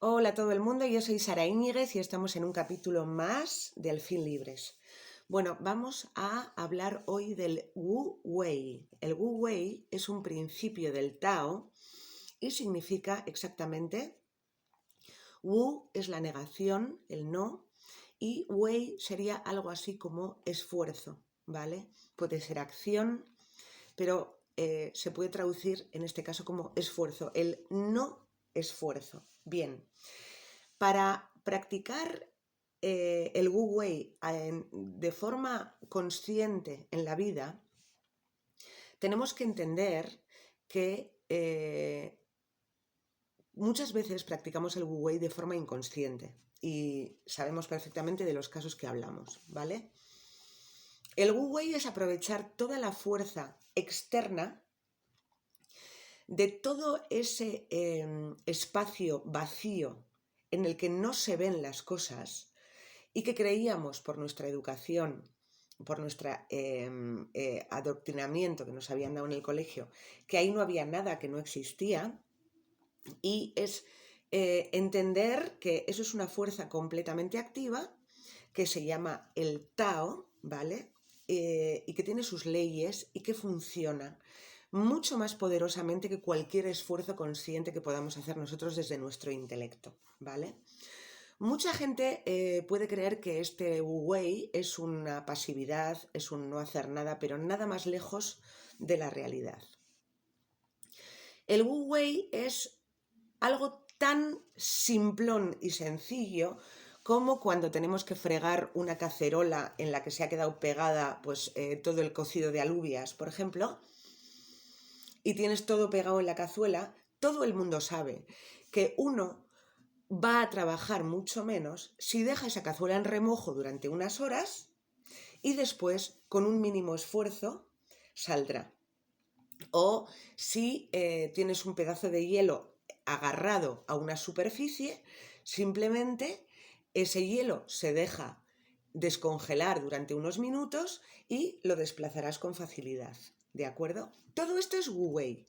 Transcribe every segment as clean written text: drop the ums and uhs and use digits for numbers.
Hola a todo el mundo, yo soy Sara Íñiguez y estamos en un capítulo más de Al fin libres. Bueno, vamos a hablar hoy del Wu Wei. El Wu Wei es un principio del Tao y significa exactamente: Wu es la negación, el no, y Wei sería algo así como esfuerzo, ¿vale? Puede ser acción, pero se puede traducir en este caso como esfuerzo, el no esfuerzo. Bien. Para practicar el Wu Wei de forma consciente en la vida, tenemos que entender que muchas veces practicamos el Wu Wei de forma inconsciente y sabemos perfectamente de los casos que hablamos, ¿vale? El Wu Wei es aprovechar toda la fuerza externa de todo ese espacio vacío en el que no se ven las cosas y que creíamos por nuestra educación, por nuestro adoctrinamiento que nos habían dado en el colegio, que ahí no había nada, que no existía, y es entender que eso es una fuerza completamente activa que se llama el Tao, ¿vale? Y que tiene sus leyes y que funciona mucho más poderosamente que cualquier esfuerzo consciente que podamos hacer nosotros desde nuestro intelecto, ¿vale? Mucha gente puede creer que este Wu Wei es una pasividad, es un no hacer nada, pero nada más lejos de la realidad. El Wu Wei es algo tan simplón y sencillo como cuando tenemos que fregar una cacerola en la que se ha quedado pegada todo el cocido de alubias, por ejemplo, y tienes todo pegado en la cazuela. Todo el mundo sabe que uno va a trabajar mucho menos si deja esa cazuela en remojo durante unas horas y después, con un mínimo esfuerzo, saldrá. O si tienes un pedazo de hielo agarrado a una superficie, simplemente ese hielo se deja descongelar durante unos minutos y lo desplazarás con facilidad. ¿De acuerdo? Todo esto es Wu Wei.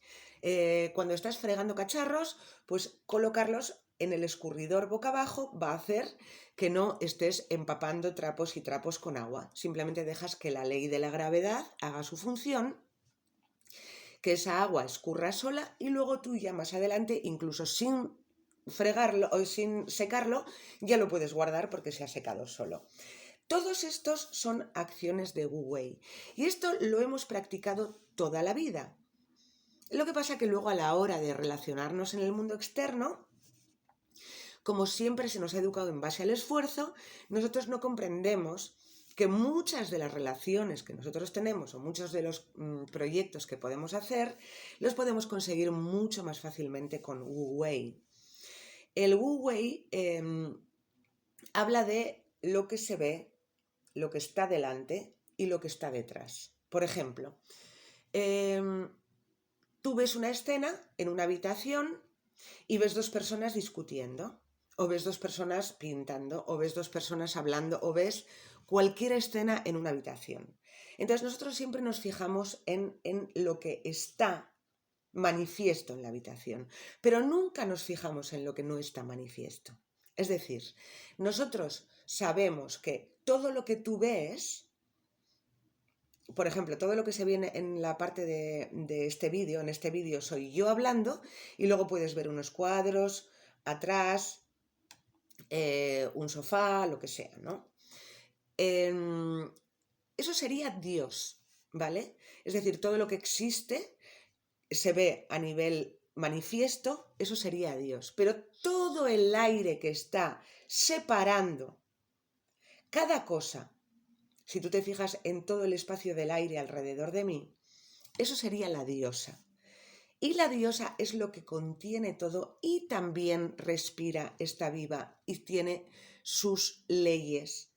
Cuando estás fregando cacharros, pues colocarlos en el escurridor boca abajo va a hacer que no estés empapando trapos y trapos con agua. Simplemente dejas que la ley de la gravedad haga su función, que esa agua escurra sola y luego tú ya más adelante, incluso sin fregarlo o sin secarlo, ya lo puedes guardar porque se ha secado solo. Todos estos son acciones de Wu Wei y esto lo hemos practicado toda la vida. Lo que pasa que luego a la hora de relacionarnos en el mundo externo, como siempre se nos ha educado en base al esfuerzo, nosotros no comprendemos que muchas de las relaciones que nosotros tenemos o muchos de los proyectos que podemos hacer, los podemos conseguir mucho más fácilmente con Wu Wei. El Wu Wei habla de lo que se ve, lo que está delante y lo que está detrás. Por ejemplo, tú ves una escena en una habitación y ves dos personas discutiendo, o ves dos personas pintando, o ves dos personas hablando, o ves cualquier escena en una habitación. Entonces nosotros siempre nos fijamos en lo que está manifiesto en la habitación, pero nunca nos fijamos en lo que no está manifiesto. Es decir, nosotros sabemos que todo lo que tú ves, por ejemplo, todo lo que se viene en la parte de este vídeo, en este vídeo soy yo hablando y luego puedes ver unos cuadros atrás, un sofá, lo que sea, ¿no? Eso sería Dios, ¿vale? Es decir, todo lo que existe se ve a nivel manifiesto, eso sería Dios. Pero todo el aire que está separando cada cosa, si tú te fijas en todo el espacio del aire alrededor de mí, eso sería la diosa. Y la diosa es lo que contiene todo y también respira, está viva y tiene sus leyes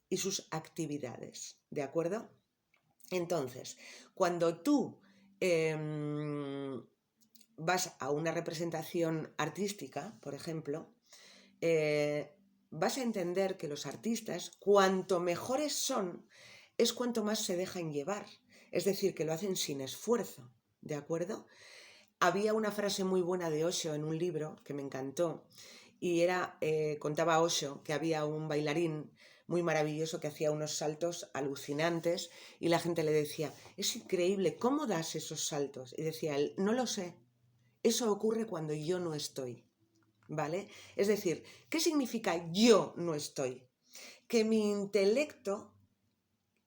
y sus actividades. ¿De acuerdo? Entonces, cuando tú vas a una representación artística, por ejemplo, vas a entender que los artistas, cuanto mejores son, es cuanto más se dejan llevar. Es decir, que lo hacen sin esfuerzo, ¿de acuerdo? Había una frase muy buena de Osho en un libro que me encantó y contaba Osho que había un bailarín muy maravilloso que hacía unos saltos alucinantes y la gente le decía, es increíble, ¿cómo das esos saltos? Y decía él, no lo sé, eso ocurre cuando yo no estoy, ¿vale? Es decir, ¿qué significa yo no estoy? Que mi intelecto,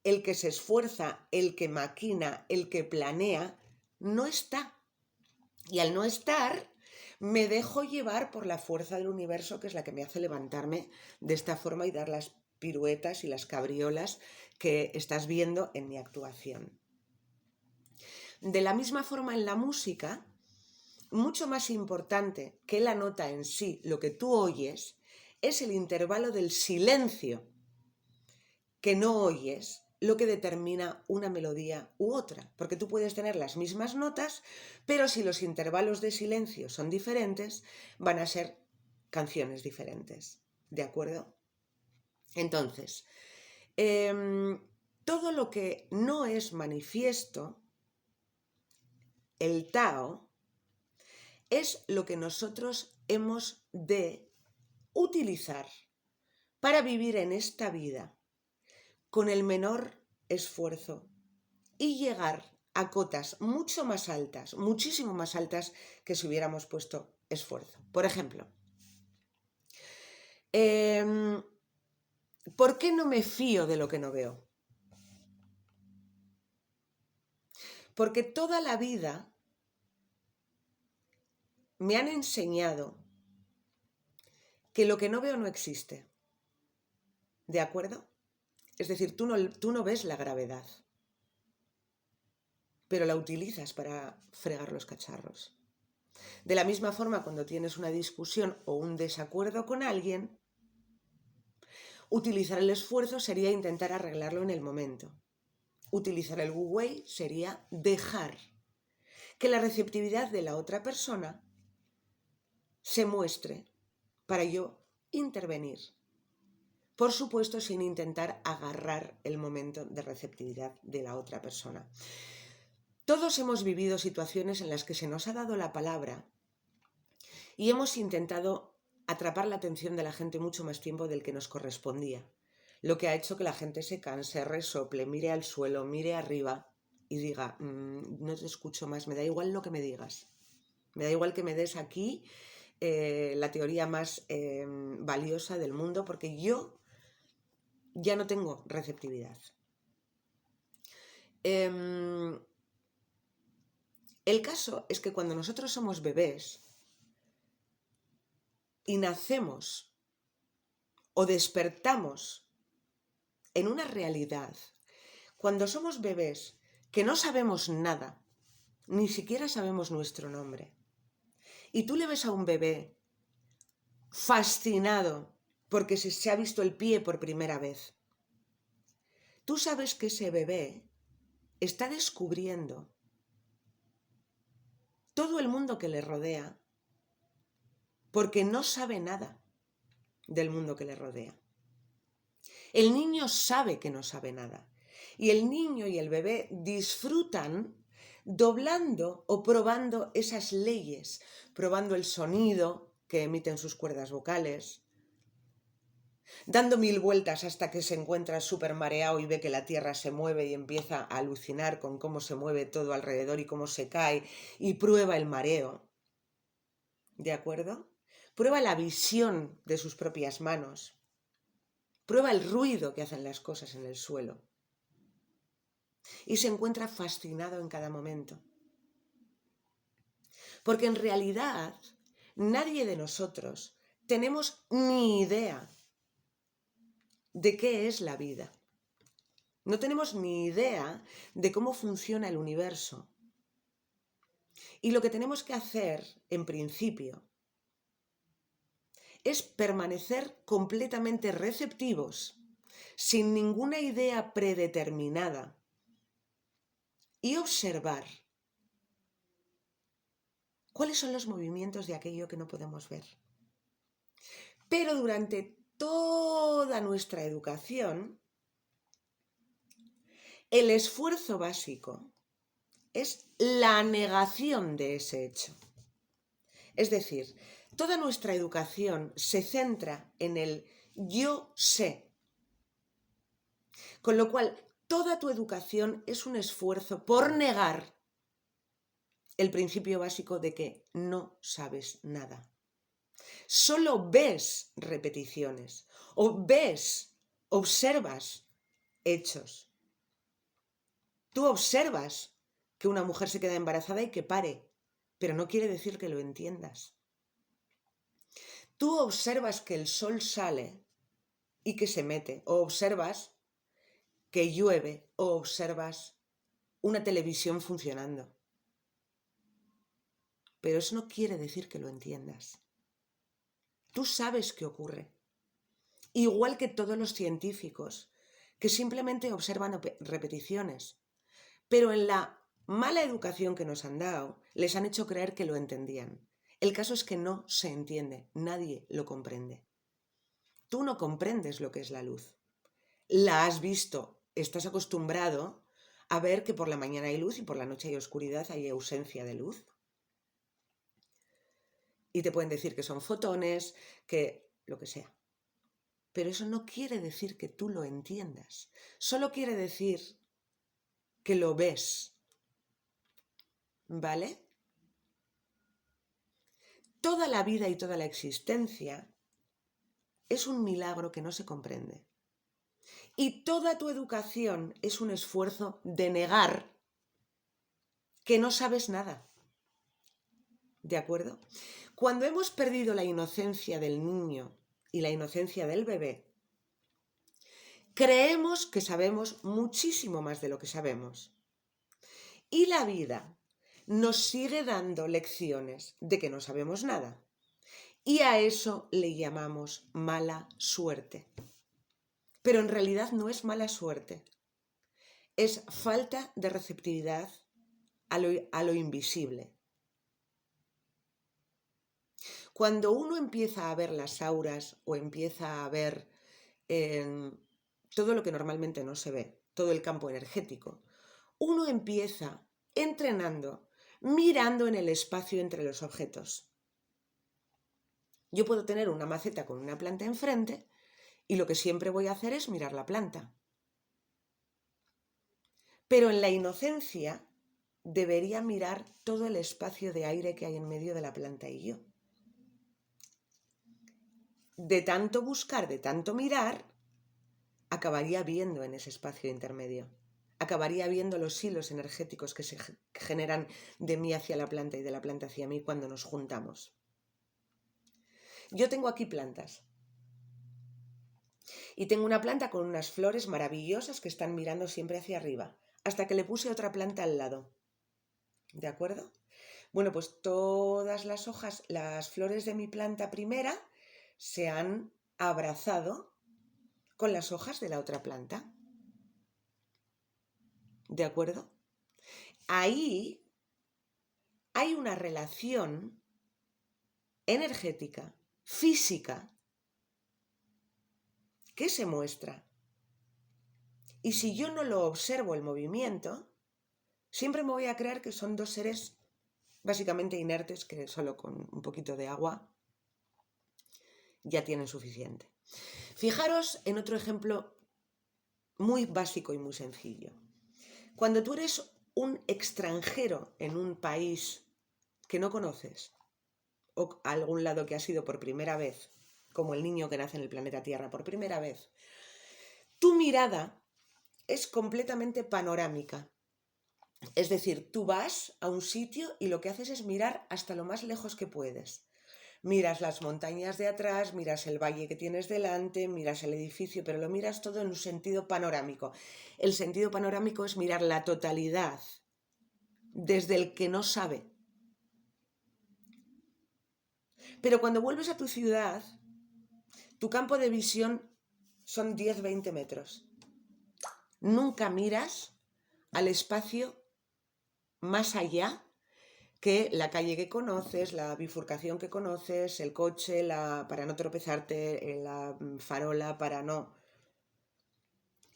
el que se esfuerza, el que maquina, el que planea, no está. Y al no estar, me dejo llevar por la fuerza del universo, que es la que me hace levantarme de esta forma y dar las piruetas y las cabriolas que estás viendo en mi actuación. De la misma forma en la música, mucho más importante que la nota en sí, lo que tú oyes, es el intervalo del silencio que no oyes, lo que determina una melodía u otra, porque tú puedes tener las mismas notas, pero si los intervalos de silencio son diferentes, van a ser canciones diferentes, ¿de acuerdo? Entonces, todo lo que no es manifiesto, el Tao, es lo que nosotros hemos de utilizar para vivir en esta vida con el menor esfuerzo y llegar a cotas mucho más altas, muchísimo más altas que si hubiéramos puesto esfuerzo. Por ejemplo, ¿por qué no me fío de lo que no veo? Porque toda la vida me han enseñado que lo que no veo no existe. ¿De acuerdo? Es decir, tú no ves la gravedad, pero la utilizas para fregar los cacharros. De la misma forma, cuando tienes una discusión o un desacuerdo con alguien, utilizar el esfuerzo sería intentar arreglarlo en el momento. Utilizar el wu wei sería dejar que la receptividad de la otra persona se muestre para yo intervenir. Por supuesto, sin intentar agarrar el momento de receptividad de la otra persona. Todos hemos vivido situaciones en las que se nos ha dado la palabra y hemos intentado atrapar la atención de la gente mucho más tiempo del que nos correspondía, lo que ha hecho que la gente se canse, resople, mire al suelo, mire arriba y diga, no te escucho más, me da igual lo que me digas, me da igual que me des aquí la teoría más valiosa del mundo, porque yo ya no tengo receptividad. El caso es que cuando nosotros somos bebés y nacemos o despertamos en una realidad, cuando somos bebés que no sabemos nada, ni siquiera sabemos nuestro nombre, y tú le ves a un bebé fascinado porque se ha visto el pie por primera vez, tú sabes que ese bebé está descubriendo todo el mundo que le rodea porque no sabe nada del mundo que le rodea. El niño sabe que no sabe nada y el niño y el bebé disfrutan doblando o probando esas leyes, probando el sonido que emiten sus cuerdas vocales, dando 1000 vueltas hasta que se encuentra súper mareado y ve que la tierra se mueve y empieza a alucinar con cómo se mueve todo alrededor y cómo se cae y prueba el mareo. ¿De acuerdo? Prueba la visión de sus propias manos. Prueba el ruido que hacen las cosas en el suelo. Y se encuentra fascinado en cada momento. Porque en realidad nadie de nosotros tenemos ni idea de qué es la vida. No tenemos ni idea de cómo funciona el universo. Y lo que tenemos que hacer, en principio, es permanecer completamente receptivos, sin ninguna idea predeterminada, y observar cuáles son los movimientos de aquello que no podemos ver. Pero durante toda nuestra educación, el esfuerzo básico es la negación de ese hecho. Es decir, Toda nuestra educación se centra en el yo sé, con lo cual toda tu educación es un esfuerzo por negar el principio básico de que no sabes nada. Solo ves repeticiones o observas hechos. Tú observas que una mujer se queda embarazada y que pare, pero no quiere decir que lo entiendas. Tú observas que el sol sale y que se mete, o observas que llueve, o observas una televisión funcionando. Pero eso no quiere decir que lo entiendas. Tú sabes qué ocurre. Igual que todos los científicos, que simplemente observan repeticiones. Pero en la mala educación que nos han dado, les han hecho creer que lo entendían. El caso es que no se entiende, nadie lo comprende. Tú no comprendes lo que es la luz. La has visto, estás acostumbrado a ver que por la mañana hay luz y por la noche hay oscuridad, hay ausencia de luz. Y te pueden decir que son fotones, que lo que sea. Pero eso no quiere decir que tú lo entiendas. Solo quiere decir que lo ves. ¿Vale? Toda la vida y toda la existencia es un milagro que no se comprende. Y toda tu educación es un esfuerzo de negar que no sabes nada. ¿De acuerdo? Cuando hemos perdido la inocencia del niño y la inocencia del bebé, creemos que sabemos muchísimo más de lo que sabemos. Y la vida nos sigue dando lecciones de que no sabemos nada. Y a eso le llamamos mala suerte. Pero en realidad no es mala suerte. Es falta de receptividad a lo invisible. Cuando uno empieza a ver las auras o empieza a ver todo lo que normalmente no se ve, todo el campo energético, uno empieza entrenando, mirando en el espacio entre los objetos. Yo puedo tener una maceta con una planta enfrente y lo que siempre voy a hacer es mirar la planta. Pero en la inocencia debería mirar todo el espacio de aire que hay en medio de la planta y yo. De tanto buscar, de tanto mirar, acabaría viendo en ese espacio intermedio. Acabaría viendo los hilos energéticos que se generan de mí hacia la planta y de la planta hacia mí cuando nos juntamos. Yo tengo aquí plantas. Y tengo una planta con unas flores maravillosas que están mirando siempre hacia arriba, hasta que le puse otra planta al lado. ¿De acuerdo? Bueno, pues todas las hojas, las flores de mi planta primera se han abrazado con las hojas de la otra planta. ¿De acuerdo? Ahí hay una relación energética, física, que se muestra. Y si yo no lo observo el movimiento, siempre me voy a creer que son dos seres básicamente inertes que solo con un poquito de agua ya tienen suficiente. Fijaros en otro ejemplo muy básico y muy sencillo. Cuando tú eres un extranjero en un país que no conoces, o a algún lado que has ido por primera vez, como el niño que nace en el planeta Tierra por primera vez, tu mirada es completamente panorámica. Es decir, tú vas a un sitio y lo que haces es mirar hasta lo más lejos que puedes. Miras las montañas de atrás, miras el valle que tienes delante, miras el edificio, pero lo miras todo en un sentido panorámico. El sentido panorámico es mirar la totalidad desde el que no sabe. Pero cuando vuelves a tu ciudad, tu campo de visión son 10-20 metros. Nunca miras al espacio más allá que la calle que conoces, la bifurcación que conoces, el coche, para no tropezarte, la farola, para no...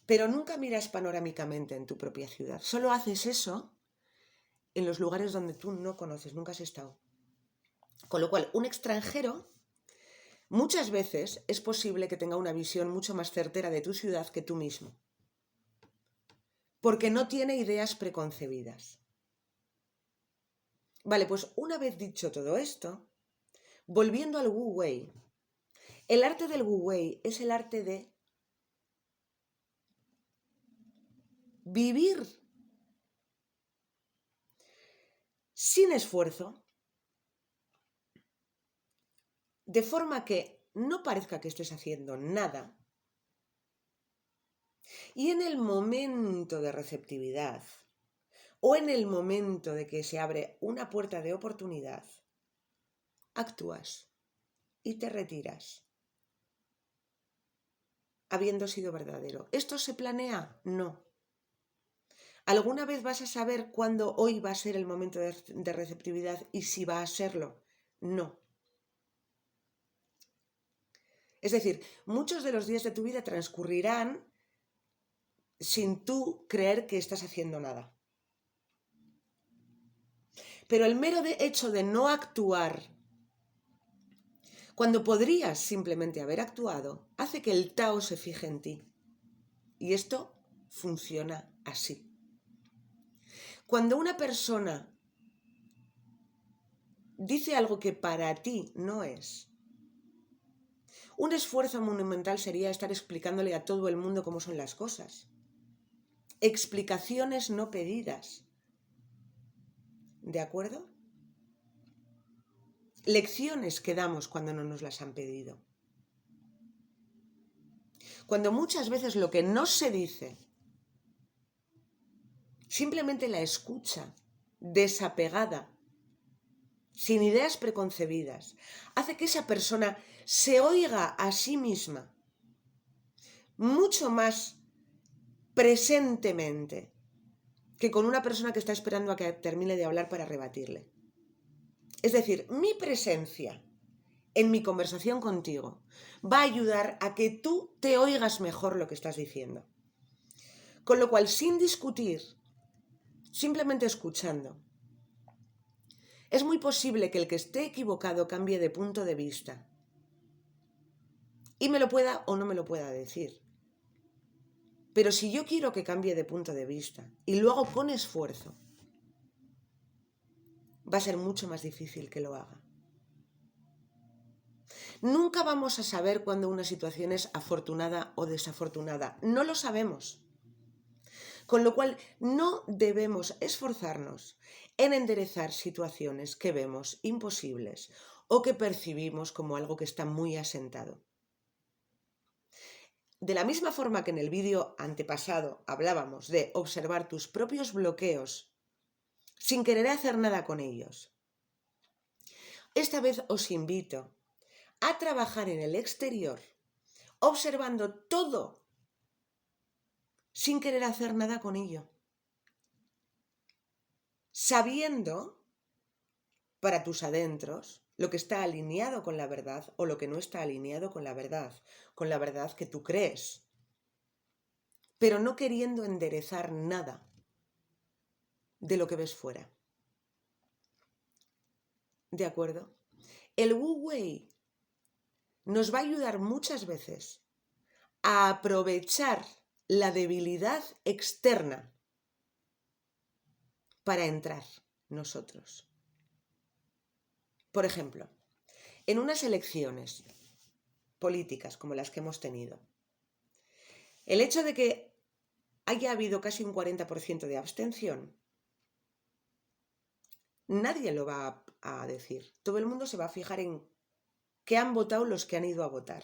Pero nunca miras panorámicamente en tu propia ciudad. Solo haces eso en los lugares donde tú no conoces, nunca has estado. Con lo cual, un extranjero muchas veces es posible que tenga una visión mucho más certera de tu ciudad que tú mismo, porque no tiene ideas preconcebidas. Vale, pues una vez dicho todo esto, volviendo al Wu Wei, el arte del Wu Wei es el arte de vivir sin esfuerzo, de forma que no parezca que estés haciendo nada, y en el momento de receptividad o en el momento de que se abre una puerta de oportunidad, actúas y te retiras, habiendo sido verdadero. ¿Esto se planea? No. ¿Alguna vez vas a saber cuándo hoy va a ser el momento de receptividad y si va a serlo? No. Es decir, muchos de los días de tu vida transcurrirán sin tú creer que estás haciendo nada. Pero el mero hecho de no actuar, cuando podrías simplemente haber actuado, hace que el Tao se fije en ti. Y esto funciona así. Cuando una persona dice algo que para ti no es, un esfuerzo monumental sería estar explicándole a todo el mundo cómo son las cosas. Explicaciones no pedidas. ¿De acuerdo? Lecciones que damos cuando no nos las han pedido. Cuando muchas veces lo que no se dice, simplemente la escucha, desapegada, sin ideas preconcebidas, hace que esa persona se oiga a sí misma mucho más presentemente que con una persona que está esperando a que termine de hablar para rebatirle. Es decir, mi presencia en mi conversación contigo va a ayudar a que tú te oigas mejor lo que estás diciendo. Con lo cual, sin discutir, simplemente escuchando, es muy posible que el que esté equivocado cambie de punto de vista y me lo pueda o no me lo pueda decir. Pero si yo quiero que cambie de punto de vista y lo hago con esfuerzo, va a ser mucho más difícil que lo haga. Nunca vamos a saber cuándo una situación es afortunada o desafortunada. No lo sabemos. Con lo cual, no debemos esforzarnos en enderezar situaciones que vemos imposibles o que percibimos como algo que está muy asentado. De la misma forma que en el vídeo antepasado hablábamos de observar tus propios bloqueos sin querer hacer nada con ellos, esta vez os invito a trabajar en el exterior, observando todo sin querer hacer nada con ello, sabiendo para tus adentros lo que está alineado con la verdad o lo que no está alineado con la verdad que tú crees, pero no queriendo enderezar nada de lo que ves fuera. ¿De acuerdo? El Wu Wei nos va a ayudar muchas veces a aprovechar la debilidad externa para entrar nosotros. Por ejemplo, en unas elecciones políticas como las que hemos tenido, el hecho de que haya habido casi un 40% de abstención, nadie lo va a decir. Todo el mundo se va a fijar en qué han votado los que han ido a votar.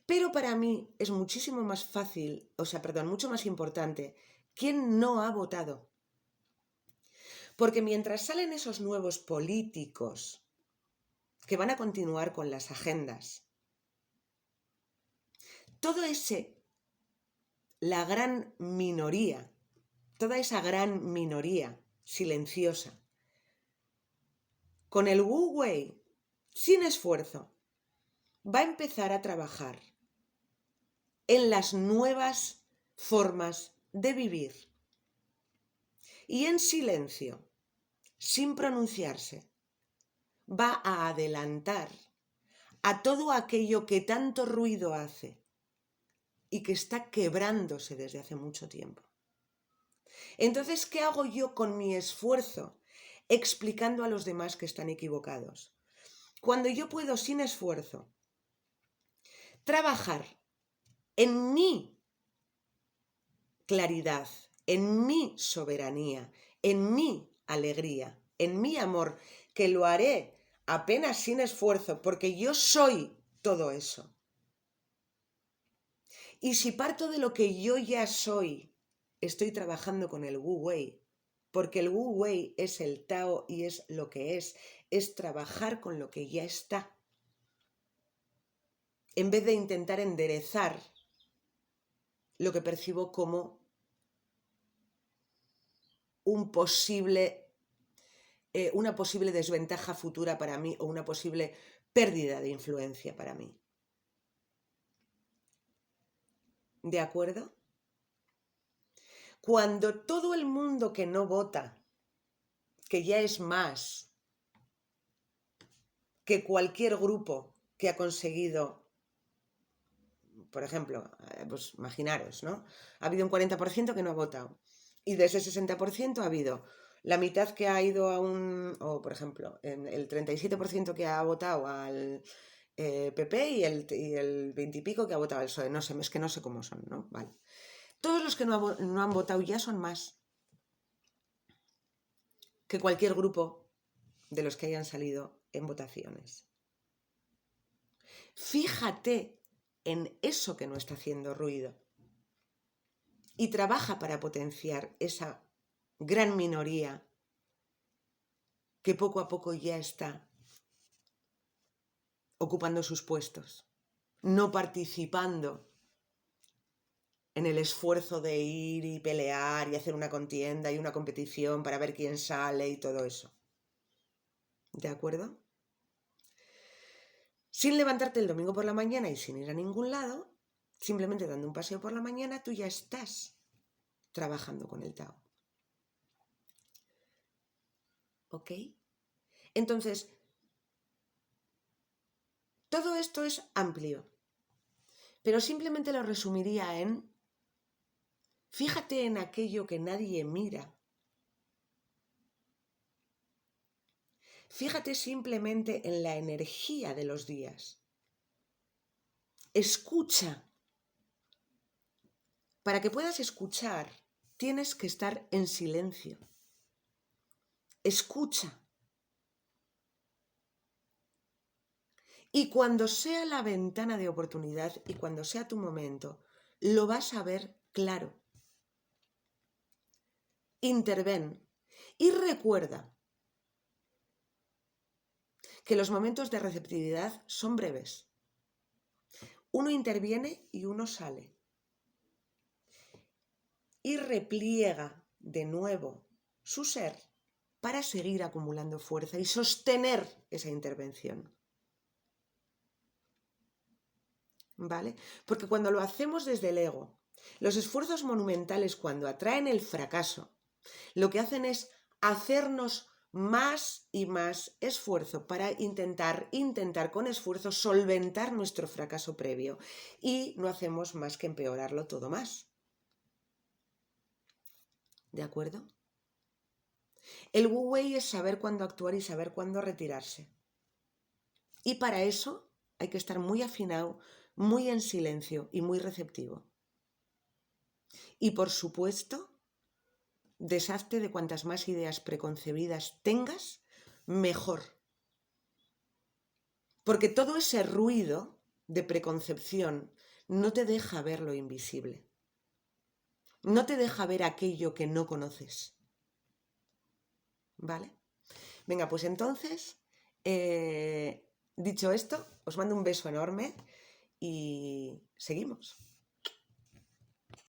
Pero para mí es muchísimo más fácil, mucho más importante quién no ha votado. Porque mientras salen esos nuevos políticos que van a continuar con las agendas, toda esa gran minoría silenciosa, con el Wu Wei, sin esfuerzo, va a empezar a trabajar en las nuevas formas de vivir y en silencio, sin pronunciarse, va a adelantar a todo aquello que tanto ruido hace y que está quebrándose desde hace mucho tiempo. Entonces, ¿qué hago yo con mi esfuerzo? Explicando a los demás que están equivocados. Cuando yo puedo, sin esfuerzo, trabajar en mi claridad, en mi soberanía, en mi alegría, en mi amor, que lo haré apenas sin esfuerzo, porque yo soy todo eso. Y si parto de lo que yo ya soy, estoy trabajando con el Wu Wei, porque el Wu Wei es el Tao y es lo que es trabajar con lo que ya está, en vez de intentar enderezar lo que percibo como una posible desventaja futura para mí o una posible pérdida de influencia para mí. ¿De acuerdo? Cuando todo el mundo que no vota, que ya es más que cualquier grupo que ha conseguido, por ejemplo, pues imaginaros, ¿no? Ha habido un 40% que no ha votado y de ese 60% ha habido la mitad que ha ido o por ejemplo, el 37% que ha votado al PP y el 20 y pico que ha votado al PSOE. No sé, es que no sé cómo son, ¿no? Vale. Todos los que no han votado ya son más que cualquier grupo de los que hayan salido en votaciones. Fíjate en eso que no está haciendo ruido y trabaja para potenciar esa gran minoría que poco a poco ya está ocupando sus puestos, no participando en el esfuerzo de ir y pelear y hacer una contienda y una competición para ver quién sale y todo eso. ¿De acuerdo? Sin levantarte el domingo por la mañana y sin ir a ningún lado, simplemente dando un paseo por la mañana, tú ya estás trabajando con el Tao. ¿Ok? Entonces, todo esto es amplio, pero simplemente lo resumiría en: fíjate en aquello que nadie mira. Fíjate simplemente en la energía de los días. Escucha. Para que puedas escuchar, tienes que estar en silencio. Escucha. Y cuando sea la ventana de oportunidad y cuando sea tu momento, lo vas a ver claro. Interven y recuerda que los momentos de receptividad son breves. Uno interviene y uno sale. Y repliega de nuevo su ser para seguir acumulando fuerza y sostener esa intervención. ¿Vale? Porque cuando lo hacemos desde el ego, los esfuerzos monumentales, cuando atraen el fracaso, lo que hacen es hacernos más y más esfuerzo para intentar con esfuerzo solventar nuestro fracaso previo, y no hacemos más que empeorarlo todo más. ¿De acuerdo? El Wu Wei es saber cuándo actuar y saber cuándo retirarse. Y para eso hay que estar muy afinado, muy en silencio y muy receptivo. Y por supuesto, deshazte de cuantas más ideas preconcebidas tengas, mejor. Porque todo ese ruido de preconcepción no te deja ver lo invisible. No te deja ver aquello que no conoces. ¿Vale? Venga, pues entonces, dicho esto, os mando un beso enorme y seguimos.